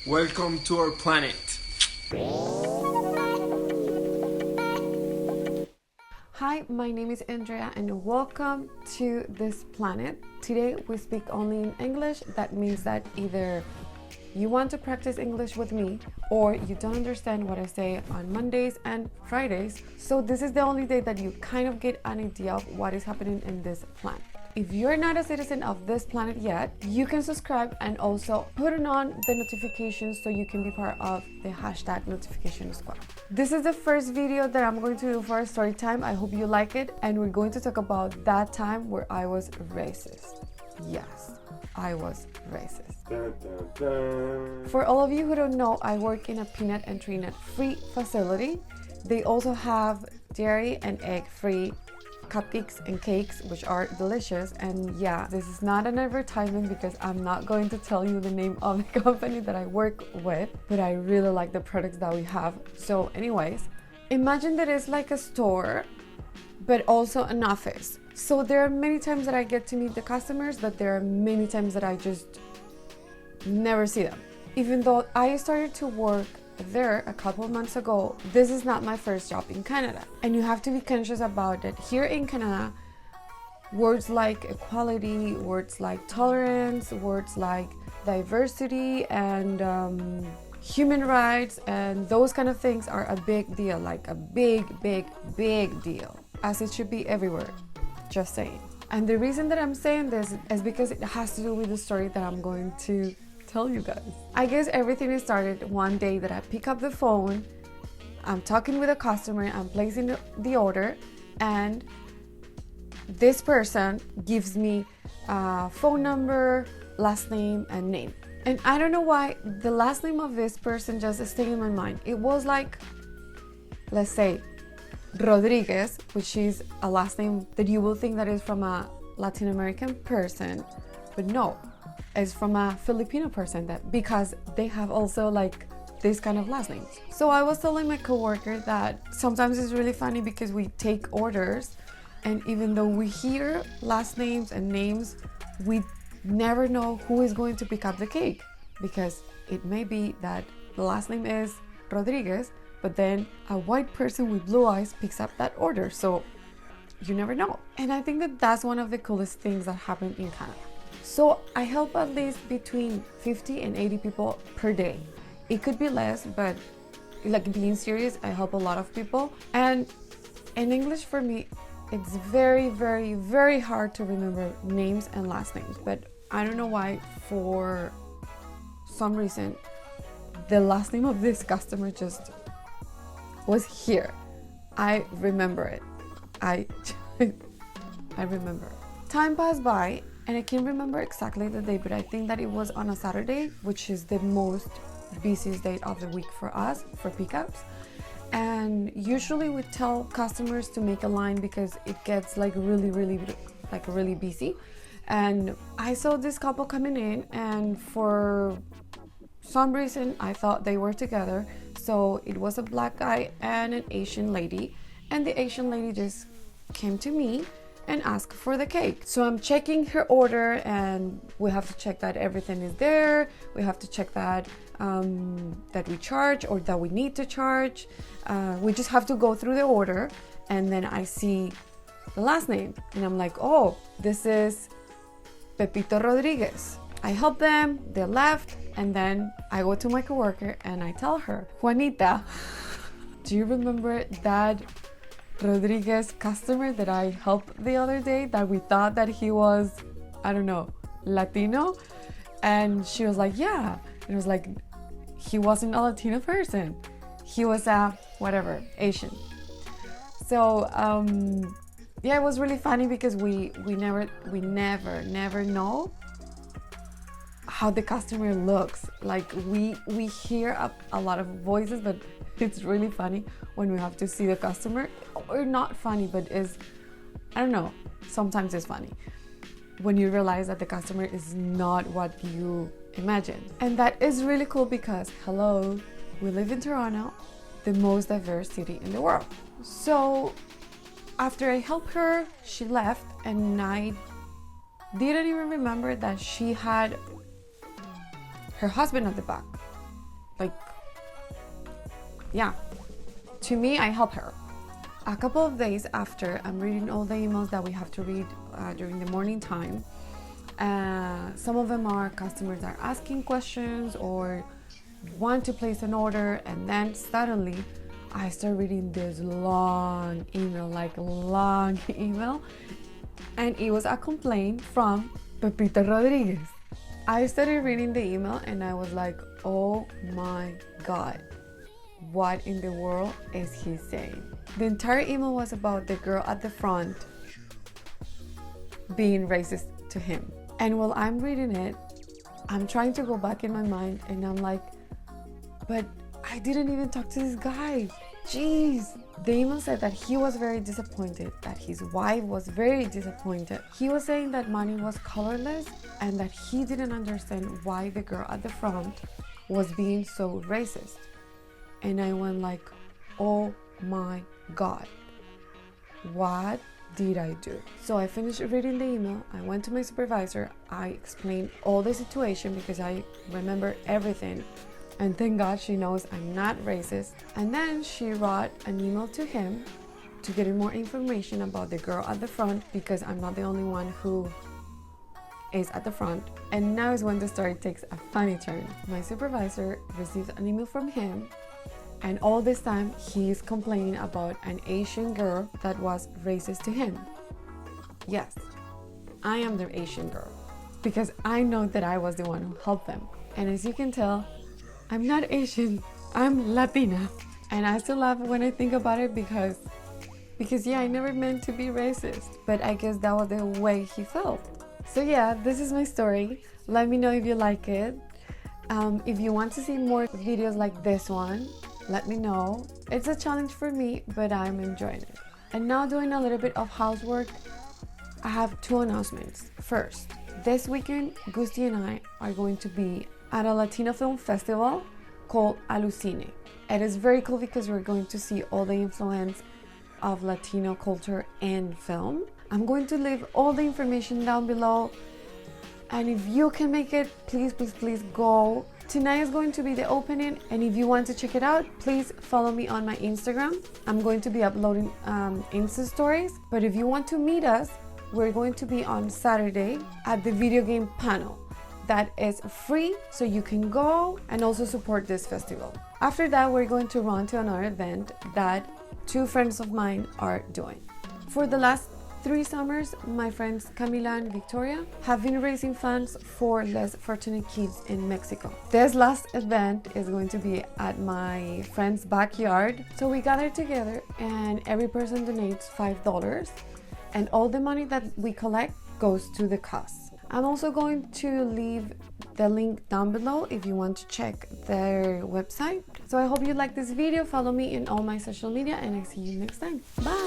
Welcome to our planet. Hi, my name is Andrea and welcome to this planet. Today we speak only in English. That means that either you want to practice English with me or you don't understand what I say on Mondays and Fridays. So this is the only day that you kind of get an idea of what is happening in this planet. If you're not a citizen of this planet yet, you can subscribe and also put on the notifications so you can be part of the hashtag notification squad. This is the first video that I'm going to do for a story time. I hope you like it, and we're going to talk about that time where I was racist. Yes, I was racist. For all of you who don't know, I work in a peanut and tree nut free facility. They also have dairy and egg free cupcakes and cakes, which are delicious. And yeah, this is not an advertisement because I'm not going to tell you the name of the company that I work with, but I really like the products that we have. So anyways, imagine that it's like a store but also an office. So there are many times that I get to meet the customers, but there are many times that I just never see them. Even though I started to work there a couple months ago, this is not my first job in Canada. And you have to be conscious about that. Here in Canada, words like equality, words like tolerance, words like diversity and human rights and those kind of things are a big deal, like a big deal, as it should be everywhere. Just saying. And the reason that I'm saying this is because it has to do with the story that I'm going to tell you guys. I guess everything started one day that I pick up the phone, I'm talking with a customer, I'm placing the order, and this person gives me a phone number, last name, and name. And I don't know why the last name of this person just stayed in my mind. It was like, let's say, Rodriguez, which is a last name that you will think that is from a Latin American person, but no, it's from a Filipino person, that because they have also like this kind of last names. So I was telling my coworker that sometimes it's really funny because we take orders, and even though we hear last names and names, we never know who is going to pick up the cake, because it may be that the last name is Rodriguez, but then a white person with blue eyes picks up that order. So you never know. And I think that that's one of the coolest things that happen in Canada. So I help at least between 50 and 80 people per day. It could be less, but like being serious, I help a lot of people. And in English, for me, it's very hard to remember names and last names. But I don't know why, for some reason, the last name of this customer just was here. I remember it. I remember. Time passed by and I can't remember exactly the day, but I think that it was on a Saturday, which is the most busiest day of the week for us for pickups. And usually we tell customers to make a line because it gets like really busy. And I saw this couple coming in, and for some reason I thought they were together. So it was a black guy and an Asian lady, and the Asian lady just came to me and asked for the cake. So I'm checking her order, and we have to check that everything is there. We have to check that that we charge or that we need to charge. We just have to go through the order, and then I see the last name, and I'm like, oh, this is Pepito Rodriguez. I help them, they left, and then I go to my coworker and I tell her, Juanita, do you remember that Rodriguez customer that I helped the other day that we thought that he was, I don't know, Latino? And she was like, yeah. And it was like, he wasn't a Latino person. He was a whatever, Asian. So yeah, it was really funny because we never know how the customer looks. Like we hear a lot of voices, but it's really funny when we have to see the customer. Or not funny, but is, I don't know, sometimes it's funny when you realize that the customer is not what you imagine. And that is really cool because, hello, we live in Toronto, the most diverse city in the world. So after I helped her, she left, and I didn't even remember that she had her husband at the back. like, yeah, to me, I help her. A couple of days after, I'm reading all the emails that we have to read during the morning time. Some of them are customers that are asking questions or want to place an order, and then suddenly I start reading this long email, and it was a complaint from Pepita Rodriguez. I started reading the email and I was like, oh my God, what in the world is he saying? The entire email was about the girl at the front being racist to him. And while I'm reading it, I'm trying to go back in my mind and I'm like, but I didn't even talk to this guy. Jeez. The email said that he was very disappointed, that his wife was very disappointed. He was saying that money was colorless and that he didn't understand why the girl at the front was being so racist. And I went like, oh my God, what did I do? So I finished reading the email. I went to my supervisor. I explained all the situation because I remember everything. And thank God she knows I'm not racist. And then she wrote an email to him to get more information about the girl at the front, because I'm not the only one who is at the front. And now is when the story takes a funny turn. My supervisor receives an email from him, and all this time he's complaining about an Asian girl that was racist to him. Yes, I am the Asian girl because I know that I was the one who helped them. And as you can tell, I'm not Asian, I'm Latina. And I still laugh when I think about it because yeah, I never meant to be racist, but I guess that was the way he felt. So yeah, this is my story. Let me know if you like it. If you want to see more videos like this one, let me know. It's a challenge for me, but I'm enjoying it. And now, doing a little bit of housework, I have two announcements. First, this weekend, Gusty and I are going to be at a Latino film festival called aluCine. It is very cool because we're going to see all the influence of Latino culture in film. I'm going to leave all the information down below, and if you can make it, please go. Tonight is going to be the opening, and if you want to check it out, please follow me on my Instagram. I'm going to be uploading Insta stories, but if you want to meet us, we're going to be on Saturday at the video game panel. That is free, so you can go and also support this festival. After that, we're going to run to another event that two friends of mine are doing. For the last 3 summers, my friends Camila and Victoria have been raising funds for less fortunate kids in Mexico. This last event is going to be at my friend's backyard. So we gather together and every person donates $5, and all the money that we collect goes to the cause. I'm also going to leave the link down below if you want to check their website. So I hope you like this video. Follow me in all my social media, and I see you next time. Bye!